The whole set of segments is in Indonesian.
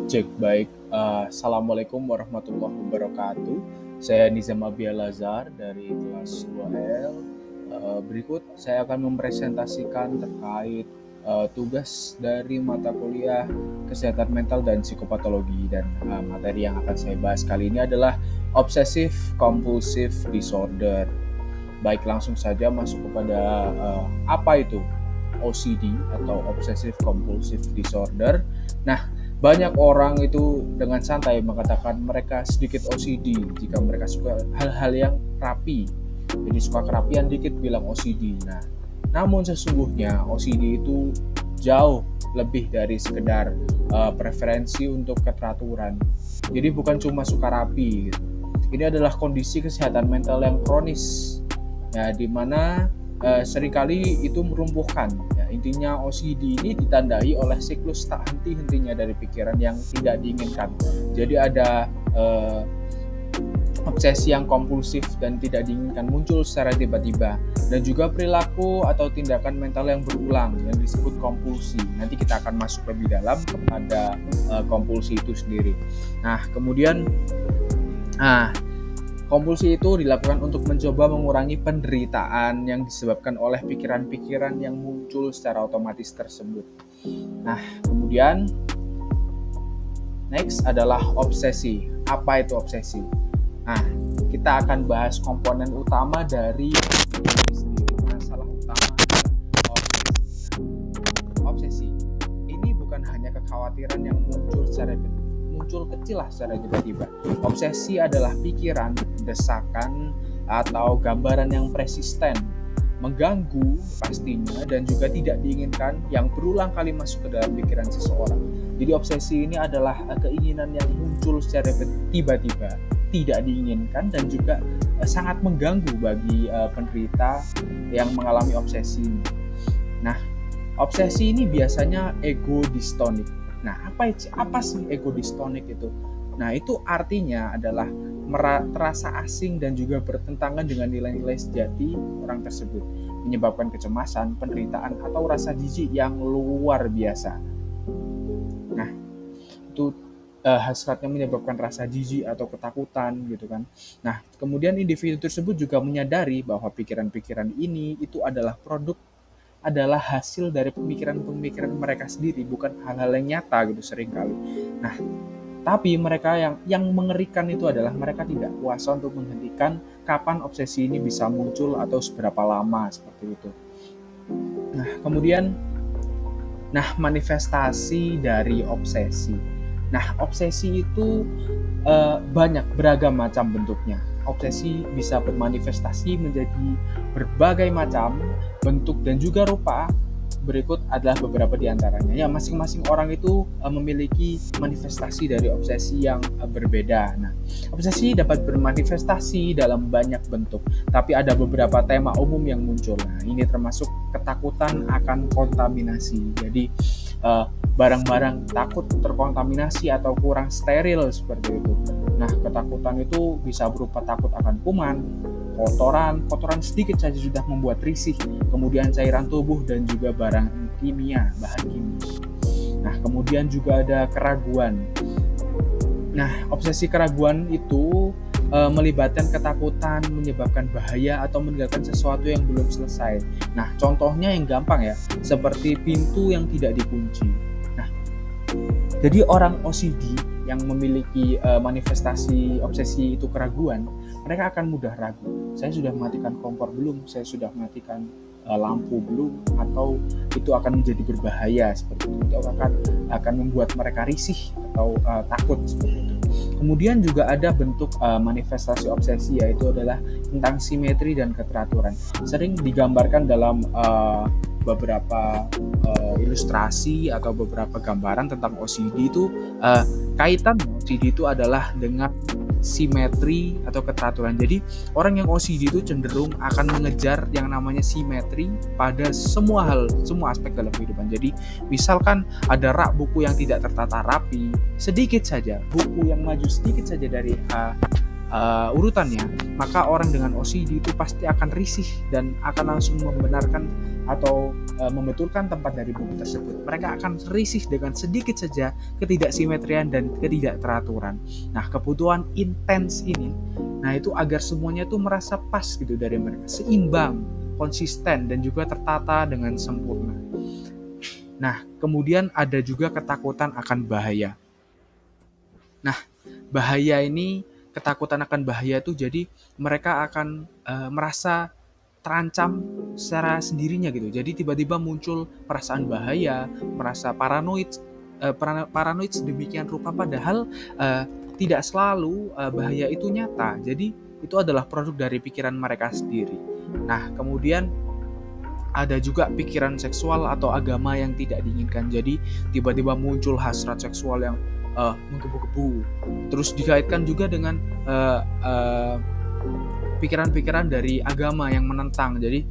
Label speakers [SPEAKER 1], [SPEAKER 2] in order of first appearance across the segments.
[SPEAKER 1] Cek baik. Assalamualaikum warahmatullahi wabarakatuh. Saya Nizam Abi Al-Azhar dari kelas 2L. Berikut saya akan mempresentasikan terkait tugas dari mata kuliah kesehatan mental dan psikopatologi, dan materi yang akan saya bahas kali ini adalah obsessive compulsive disorder. Baik, langsung saja masuk kepada apa itu OCD atau obsessive compulsive disorder. Nah, banyak orang itu dengan santai mengatakan mereka sedikit OCD jika mereka suka hal-hal yang rapi. Jadi suka kerapian dikit bilang OCD. Nah, namun sesungguhnya OCD itu jauh lebih dari sekedar preferensi untuk keteraturan. Jadi bukan cuma suka rapi gitu. Ini adalah kondisi kesehatan mental yang kronis, ya, di mana seringkali itu merumpuhkan. Ya, intinya OCD ini ditandai oleh siklus tak henti-hentinya dari pikiran yang tidak diinginkan. Jadi ada obsesi yang kompulsif dan tidak diinginkan muncul secara tiba-tiba, dan juga perilaku atau tindakan mental yang berulang yang disebut kompulsi. Nanti kita akan masuk lebih dalam kepada kompulsi itu sendiri. Nah, kemudian kompulsi itu dilakukan untuk mencoba mengurangi penderitaan yang disebabkan oleh pikiran-pikiran yang muncul secara otomatis tersebut. Nah, kemudian next adalah obsesi. Apa itu obsesi? Nah, kita akan bahas komponen utama dari ini sendiri. Masalah utama adalah obsesi. Obsesi ini bukan hanya kekhawatiran yang muncul kecil lah secara tiba-tiba. Obsesi adalah pikiran, desakan, atau gambaran yang persisten, mengganggu pastinya, dan juga tidak diinginkan yang berulang kali masuk ke dalam pikiran seseorang. Jadi obsesi ini adalah keinginan yang muncul secara tiba-tiba, tidak diinginkan, dan juga sangat mengganggu bagi penderita yang mengalami obsesi ini. Nah, obsesi ini biasanya ego dystonik. Nah, apa sih ego dystonik itu? Nah, itu artinya adalah terasa asing dan juga bertentangan dengan nilai-nilai sejati orang tersebut, menyebabkan kecemasan, penderitaan, atau rasa jijik yang luar biasa. Nah, itu hasratnya menyebabkan rasa jijik atau ketakutan gitu kan. Nah, kemudian individu tersebut juga menyadari bahwa pikiran-pikiran ini itu adalah hasil dari pemikiran-pemikiran mereka sendiri, bukan hal-hal yang nyata gitu seringkali. Nah, tapi mereka yang mengerikan itu adalah mereka tidak kuasa untuk menghentikan kapan obsesi ini bisa muncul atau seberapa lama, seperti itu. Nah, kemudian manifestasi dari obsesi. Nah, obsesi itu banyak beragam macam bentuknya. Obsesi bisa bermanifestasi menjadi berbagai macam bentuk dan juga rupa. Berikut adalah beberapa di antaranya. Ya, masing-masing orang itu memiliki manifestasi dari obsesi yang berbeda. Nah, obsesi dapat bermanifestasi dalam banyak bentuk, tapi ada beberapa tema umum yang muncul. Nah, ini termasuk ketakutan akan kontaminasi. Jadi barang-barang takut terkontaminasi atau kurang steril, seperti itu. Nah, ketakutan itu bisa berupa takut akan kuman, kotoran sedikit saja sudah membuat risih, kemudian cairan tubuh dan juga bahan kimia. Nah, kemudian juga ada keraguan. Nah, obsesi keraguan itu melibatkan ketakutan menyebabkan bahaya atau meninggalkan sesuatu yang belum selesai. Nah, contohnya yang gampang ya, seperti pintu yang tidak dikunci. Nah, jadi orang OCD yang memiliki manifestasi obsesi itu keraguan, mereka akan mudah ragu. Saya sudah mematikan kompor belum? Saya sudah mematikan lampu belum? Atau itu akan menjadi berbahaya, seperti itu. Itu akan membuat mereka risih atau takut, seperti itu. Kemudian juga ada bentuk manifestasi obsesi, yaitu adalah tentang simetri dan keteraturan. Sering digambarkan dalam beberapa ilustrasi atau beberapa gambaran tentang OCD itu, kaitan OCD itu adalah dengan simetri atau keteraturan. Jadi orang yang OCD itu cenderung akan mengejar yang namanya simetri pada semua hal, semua aspek dalam kehidupan. Jadi misalkan ada rak buku yang tidak tertata rapi, sedikit saja buku yang maju sedikit saja dari urutannya, maka orang dengan OCD itu pasti akan risih dan akan langsung membenarkan atau membetulkan tempat dari buku tersebut, mereka akan risih dengan sedikit saja ketidaksimetrian dan ketidakteraturan. Nah, kebutuhan intens ini, nah itu agar semuanya tuh merasa pas gitu dari mereka, seimbang, konsisten, dan juga tertata dengan sempurna. Nah, kemudian ada juga ketakutan akan bahaya. Nah, bahaya ini, ketakutan akan bahaya itu jadi mereka akan merasa terancam secara sendirinya gitu. Jadi tiba-tiba muncul perasaan bahaya, merasa paranoid sedemikian rupa, padahal tidak selalu bahaya itu nyata. Jadi itu adalah produk dari pikiran mereka sendiri. Nah, kemudian ada juga pikiran seksual atau agama yang tidak diinginkan. Jadi tiba-tiba muncul hasrat seksual yang menggebu-gebu. Terus dikaitkan juga dengan pikiran-pikiran dari agama yang menentang. Jadi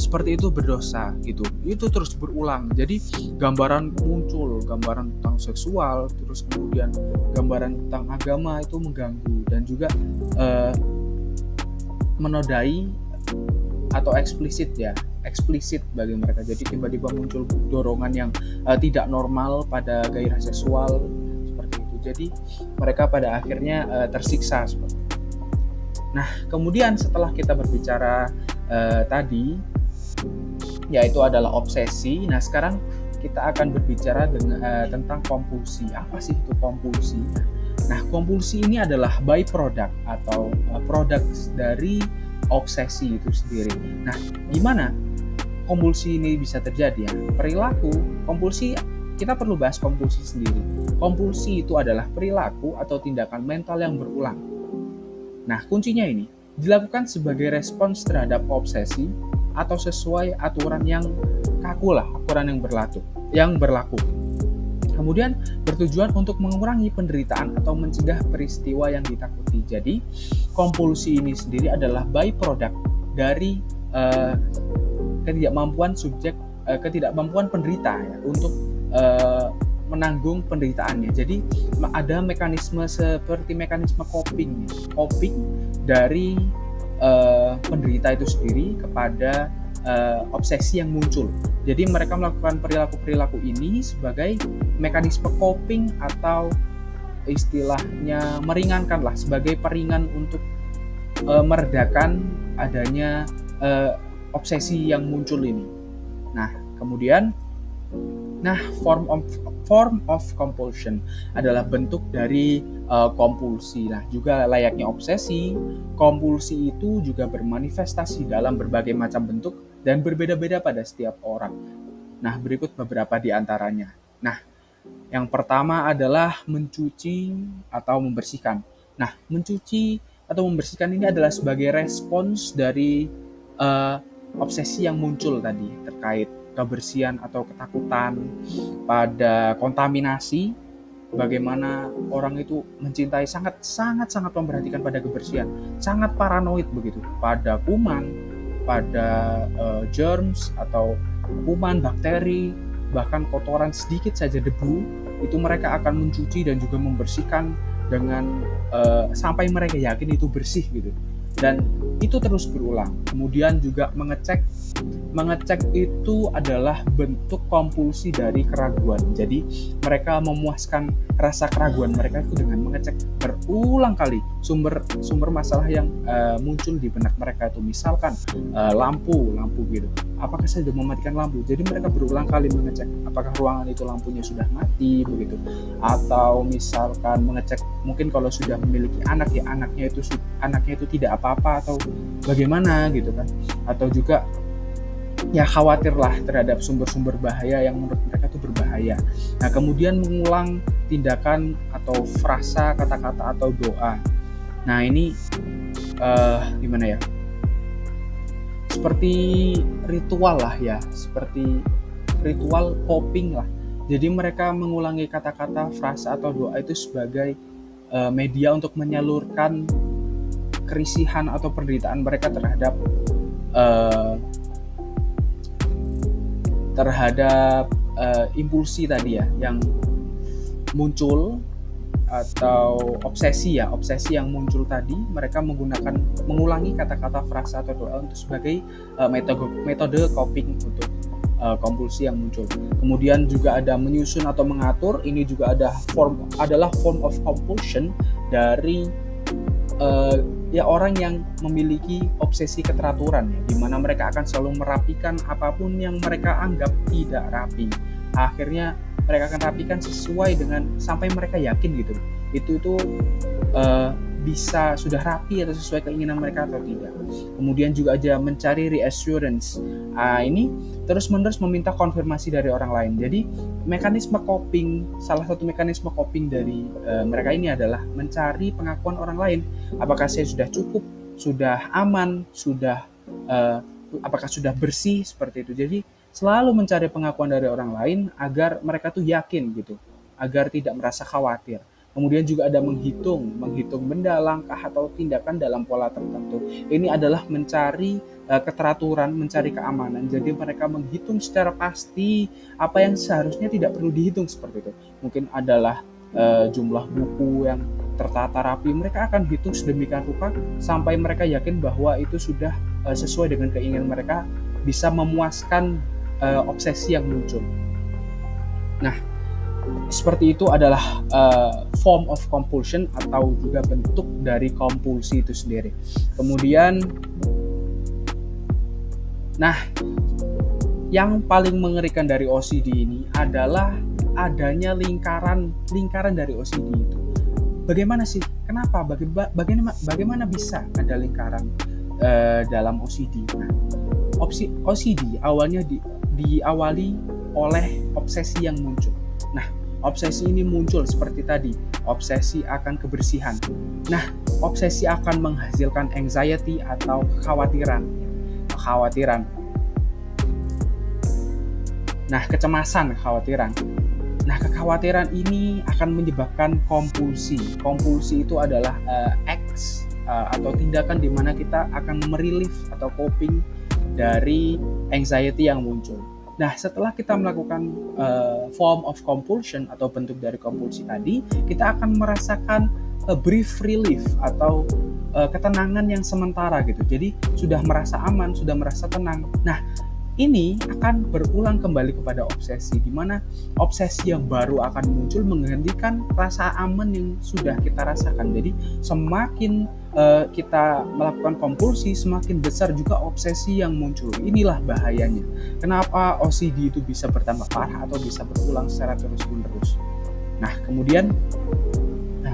[SPEAKER 1] seperti itu berdosa gitu. Itu terus berulang. Jadi gambaran muncul, gambaran tentang seksual, terus kemudian gambaran tentang agama itu mengganggu dan juga menodai atau eksplisit bagi mereka. Jadi tiba-tiba muncul dorongan yang tidak normal pada gairah seksual seperti itu. Jadi mereka pada akhirnya tersiksa seperti itu. Nah, kemudian setelah kita berbicara tadi, yaitu adalah obsesi. Nah, sekarang kita akan berbicara tentang kompulsi. Apa sih itu kompulsi? Nah, kompulsi ini adalah byproduct atau produk dari obsesi itu sendiri. Nah, gimana kompulsi ini bisa terjadi ya? Perilaku kompulsi, kita perlu bahas kompulsi sendiri. Kompulsi itu adalah perilaku atau tindakan mental yang berulang. Nah, kuncinya ini dilakukan sebagai respons terhadap obsesi atau sesuai aturan yang kaku lah, aturan yang berlaku. Kemudian bertujuan untuk mengurangi penderitaan atau mencegah peristiwa yang ditakuti. Jadi kompulsi ini sendiri adalah byproduct dari ketidakmampuan penderita ya, untuk menanggung penderitaannya. Jadi ada mekanisme seperti mekanisme coping dari penderita itu sendiri kepada obsesi yang muncul. Jadi mereka melakukan perilaku ini sebagai mekanisme coping atau istilahnya meringankan lah, sebagai peringan untuk meredakan adanya obsesi yang muncul ini. Nah, kemudian form of compulsion adalah bentuk dari kompulsi. Nah, juga layaknya obsesi, kompulsi itu juga bermanifestasi dalam berbagai macam bentuk dan berbeda-beda pada setiap orang. Nah, berikut beberapa di antaranya. Nah, yang pertama adalah mencuci atau membersihkan. Nah, mencuci atau membersihkan ini adalah sebagai respons dari obsesi yang muncul tadi terkait kebersihan atau ketakutan pada kontaminasi. Bagaimana orang itu mencintai sangat memperhatikan pada kebersihan, sangat paranoid begitu pada kuman, pada germs atau kuman, bakteri, bahkan kotoran sedikit saja, debu, itu mereka akan mencuci dan juga membersihkan dengan sampai mereka yakin itu bersih gitu. Dan itu terus berulang. Kemudian juga mengecek itu adalah bentuk kompulsi dari keraguan. Jadi mereka memuaskan rasa keraguan mereka itu dengan mengecek berulang kali sumber masalah yang muncul di benak mereka itu. Misalkan lampu gitu. Apakah saya sudah mematikan lampu? Jadi mereka berulang kali mengecek apakah ruangan itu lampunya sudah mati begitu. Atau misalkan mengecek mungkin kalau sudah memiliki anak ya, anaknya itu tidak apa-apa atau bagaimana gitu kan. Atau juga ya khawatirlah terhadap sumber-sumber bahaya yang menurut mereka itu berbahaya. Nah, kemudian mengulang tindakan atau frasa, kata-kata atau doa. Nah, ini gimana ya? Seperti ritual lah ya, seperti ritual coping lah. Jadi mereka mengulangi kata-kata, frasa atau doa itu sebagai media untuk menyalurkan kerisihan atau penderitaan mereka terhadap impulsi tadi ya yang muncul, atau obsesi yang muncul tadi. Mereka mengulangi kata-kata, frasa atau doa untuk sebagai metode coping untuk kompulsi yang muncul. Kemudian juga ada menyusun atau mengatur, ini juga adalah form of compulsion dari orang yang memiliki obsesi keteraturan, ya, di mana mereka akan selalu merapikan apapun yang mereka anggap tidak rapi. Akhirnya mereka akan rapikan sesuai dengan sampai mereka yakin gitu. Itu bisa sudah rapi atau sesuai keinginan mereka atau tidak. Kemudian juga aja mencari reassurance. Ini terus-menerus meminta konfirmasi dari orang lain. Jadi salah satu mekanisme coping dari mereka ini adalah mencari pengakuan orang lain. Apakah saya sudah cukup, sudah aman, apakah sudah bersih, seperti itu. Jadi selalu mencari pengakuan dari orang lain agar mereka tuh yakin gitu, agar tidak merasa khawatir. Kemudian juga ada menghitung benda, langkah, atau tindakan dalam pola tertentu. Ini adalah mencari keteraturan, mencari keamanan. Jadi mereka menghitung secara pasti apa yang seharusnya tidak perlu dihitung, seperti itu. Mungkin adalah jumlah buku yang tertata rapi. Mereka akan hitung sedemikian rupa sampai mereka yakin bahwa itu sudah sesuai dengan keinginan mereka, bisa memuaskan obsesi yang muncul. Nah, seperti itu adalah form of compulsion atau juga bentuk dari kompulsi itu sendiri. Kemudian, yang paling mengerikan dari OCD ini adalah adanya lingkaran dari OCD itu. Bagaimana sih? Kenapa? Bagaimana bisa ada lingkaran dalam OCD? Nah, OCD awalnya diawali oleh obsesi yang muncul. Nah, obsesi ini muncul seperti tadi, obsesi akan kebersihan. Nah, obsesi akan menghasilkan anxiety atau kekhawatiran. Nah, kecemasan, kekhawatiran. Nah, kekhawatiran ini akan menyebabkan kompulsi. Kompulsi itu adalah acts atau tindakan di mana kita akan merelief atau coping dari anxiety yang muncul. Nah, setelah kita melakukan form of compulsion atau bentuk dari kompulsi tadi, kita akan merasakan a brief relief atau ketenangan yang sementara gitu. Jadi sudah merasa aman, sudah merasa tenang. Nah, ini akan berulang kembali kepada obsesi, di mana obsesi yang baru akan muncul menggantikan rasa aman yang sudah kita rasakan. Jadi semakin kita melakukan kompulsi, semakin besar juga obsesi yang muncul. Inilah bahayanya. Kenapa OCD itu bisa bertambah parah atau bisa berulang secara terus-menerus. Nah, kemudian,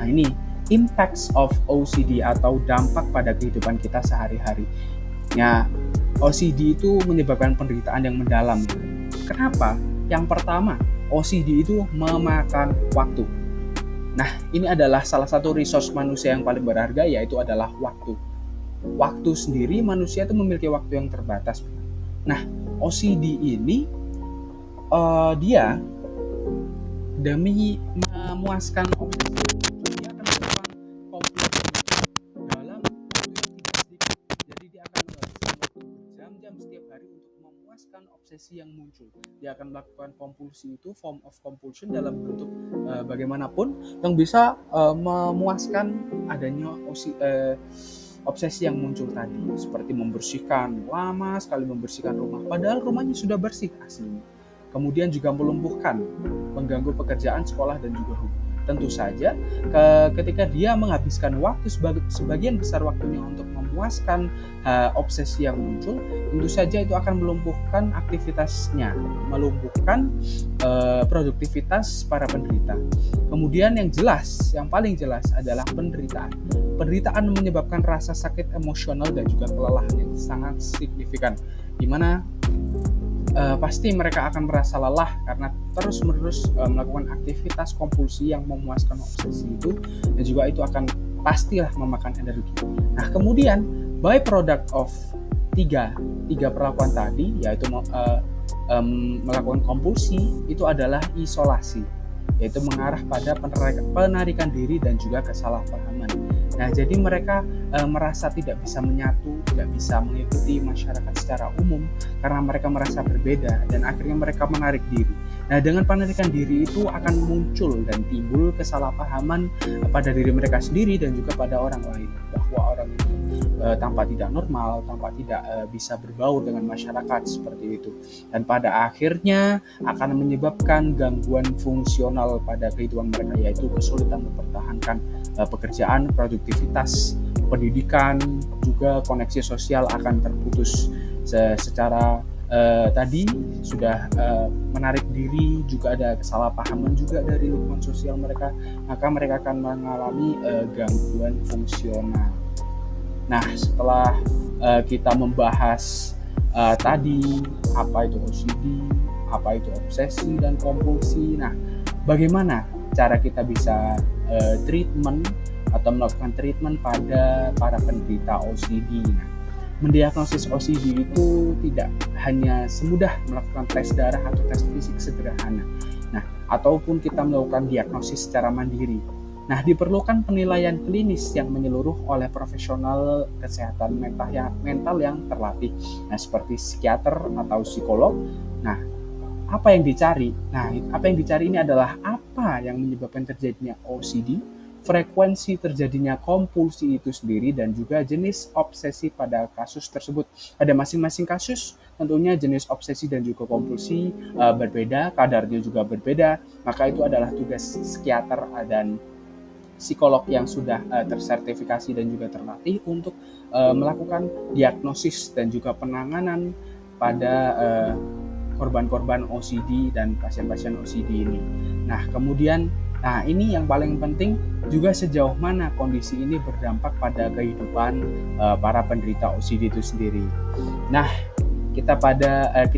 [SPEAKER 1] ini impacts of OCD atau dampak pada kehidupan kita sehari-hari. Ya, OCD itu menyebabkan penderitaan yang mendalam. Kenapa? Yang pertama, OCD itu memakan waktu. Nah, ini adalah salah satu resource manusia yang paling berharga, yaitu adalah waktu. Waktu sendiri, manusia itu memiliki waktu yang terbatas. Nah, OCD ini dia demi memuaskan obsesi, dia akan melakukan kompulsi dalam waktu yang tidak sedikit. Jadi dia akan menghabiskan waktu berjam-jam setiap hari untuk memuaskan obsesi yang muncul. Dia akan melakukan kompulsi itu, form of compulsion, dalam bentuk bagaimanapun yang bisa memuaskan adanya obsesi yang muncul tadi, seperti lama sekali membersihkan rumah, padahal rumahnya sudah bersih aslinya. Kemudian juga melumpuhkan, mengganggu pekerjaan, sekolah, dan juga hubungan. Tentu saja ketika dia menghabiskan waktu sebagian besar waktunya untuk memuaskan obsesi yang muncul, tentu saja itu akan melumpuhkan aktivitasnya, melumpuhkan produktivitas para penderita. Kemudian yang paling jelas adalah penderitaan. Penderitaan menyebabkan rasa sakit emosional dan juga kelelahan yang sangat signifikan, di mana pasti mereka akan merasa lelah karena terus-menerus melakukan aktivitas kompulsi yang memuaskan obsesi itu, dan juga itu akan pastilah memakan energi. Nah, kemudian byproduct of tiga perlakuan tadi, yaitu melakukan kompulsi, itu adalah isolasi, yaitu mengarah pada penarikan diri dan juga kesalahpahaman. Nah, jadi mereka merasa tidak bisa menyatu, tidak bisa mengikuti masyarakat secara umum karena mereka merasa berbeda, dan akhirnya mereka menarik diri. Nah, dengan penarikan diri itu akan muncul dan timbul kesalahpahaman pada diri mereka sendiri dan juga pada orang lain, bahwa orang itu tampak tidak normal, tampak tidak bisa berbaur dengan masyarakat seperti itu. Dan pada akhirnya akan menyebabkan gangguan fungsional pada kehidupan mereka, yaitu kesulitan mempertahankan pekerjaan, produktivitas, pendidikan, juga koneksi sosial akan terputus secara tadi sudah menarik diri, juga ada kesalahpahaman juga dari lingkungan sosial mereka, maka mereka akan mengalami gangguan fungsional. Nah, setelah kita membahas tadi apa itu OCD, apa itu obsesi dan kompulsi. Nah, bagaimana cara kita bisa treatment atau melakukan treatment pada para penderita OCD? Nah, mendiagnosis OCD itu tidak hanya semudah melakukan tes darah atau tes fisik sederhana. Nah, ataupun kita melakukan diagnosis secara mandiri. Nah, diperlukan penilaian klinis yang menyeluruh oleh profesional kesehatan mental yang terlatih. Nah, seperti psikiater atau psikolog. Nah, apa yang dicari? Nah, apa yang dicari ini adalah apa yang menyebabkan terjadinya OCD, frekuensi terjadinya kompulsi itu sendiri, dan juga jenis obsesi pada kasus tersebut. Pada masing-masing kasus, tentunya jenis obsesi dan juga kompulsi berbeda, kadarnya juga berbeda, maka itu adalah tugas psikiater dan psikolog yang sudah tersertifikasi dan juga terlatih untuk melakukan diagnosis dan juga penanganan pada korban-korban OCD dan pasien-pasien OCD ini. Nah, kemudian, ini yang paling penting juga sejauh mana kondisi ini berdampak pada kehidupan para penderita OCD itu sendiri. Nah, kita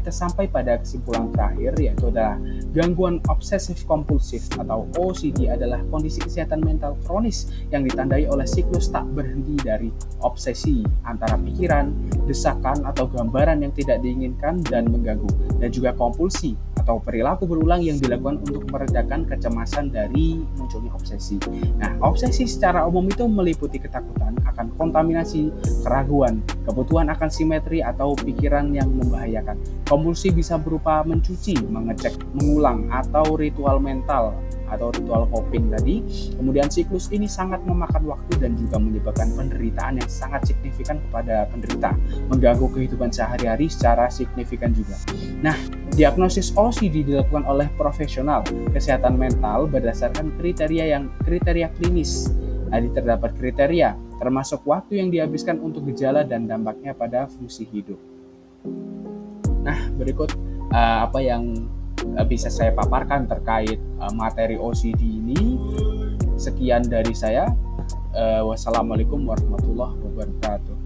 [SPEAKER 1] sampai pada kesimpulan terakhir, yaitu adalah gangguan obsesif kompulsif atau OCD adalah kondisi kesehatan mental kronis yang ditandai oleh siklus tak berhenti dari obsesi antara pikiran, desakan atau gambaran yang tidak diinginkan dan mengganggu, dan juga kompulsi atau perilaku berulang yang dilakukan untuk meredakan kecemasan dari munculnya obsesi. Nah, obsesi secara umum itu meliputi ketakutan akan kontaminasi, keraguan, kebutuhan akan simetri atau pikiran yang membahayakan. Kompulsi bisa berupa mencuci, mengecek, mengulang, atau ritual mental atau ritual coping tadi. Kemudian siklus ini sangat memakan waktu dan juga menyebabkan penderitaan yang sangat signifikan kepada penderita, mengganggu kehidupan sehari-hari secara signifikan juga. Nah, diagnosis OCD dilakukan oleh profesional kesehatan mental berdasarkan kriteria klinis. Tadi terdapat kriteria, termasuk waktu yang dihabiskan untuk gejala dan dampaknya pada fungsi hidup. Nah, berikut apa yang bisa saya paparkan terkait materi OCD ini. Sekian dari saya. Wassalamualaikum warahmatullahi wabarakatuh.